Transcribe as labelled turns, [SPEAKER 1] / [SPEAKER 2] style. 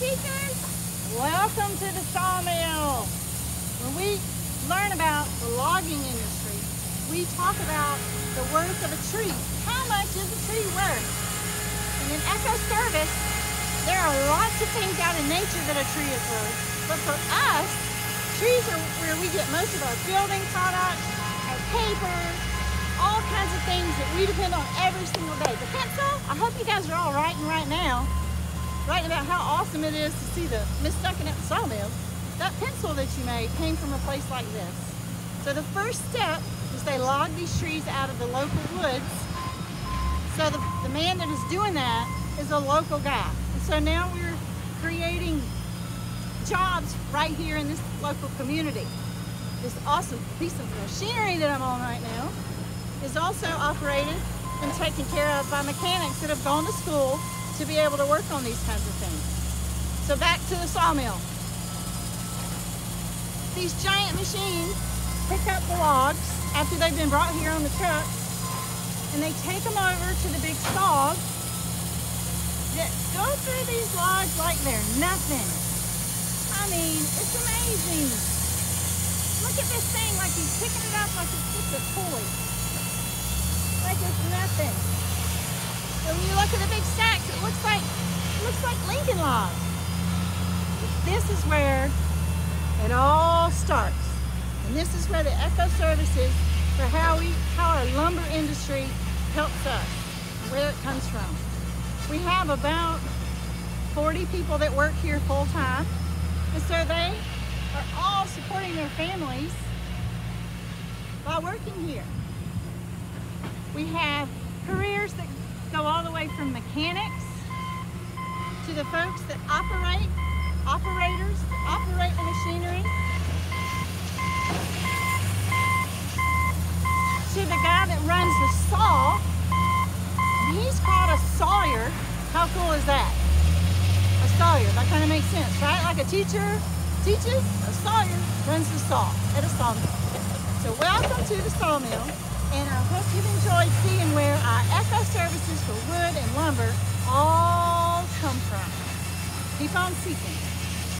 [SPEAKER 1] teachers! Welcome to the Sawmill. When we learn about the logging industry, we talk about the worth of a tree. How much is a tree worth? And in eco service, there are lots of things out in nature that a tree is worth. But for us, trees are where we get most of our building products, our paper, all kinds of things that we depend on every single day. The pencil, I hope you guys are all writing right now. Writing about how awesome it is to see the mist sucking at the sawmill. That pencil that you made came from a place like this. So the first step is they log these trees out of the local woods. So the man that is doing that is a local guy. And so now we're creating jobs right here in this local community. This awesome piece of machinery that I'm on right now is also operated and taken care of by mechanics that have gone to school to be able to work on these kinds of things. So back to the sawmill. These giant machines pick up the logs after they've been brought here on the trucks, and they take them over to the big saws that go through these logs like they're nothing. I mean, it's amazing. Look at this thing, like he's picking it up like it's just a toy. Like it's nothing. And when you look at the big stacks, it looks like Lincoln logs. But this is where it all starts. And this is where the eco services for how our lumber industry helps us, where it comes from. We have about 40 people that work here full time. And so they are all supporting their families by working here. We have careers that go all the way from mechanics to the folks that operators that operate the machinery, to the guy that runs the saw. He's called a sawyer. How cool is that? A sawyer, that kind of makes sense, right? Like a teacher teaches, a sawyer runs the saw at a sawmill. So welcome to the sawmill. And I hope you've enjoyed seeing where our eco services for wood and lumber all come from. Keep on seeking.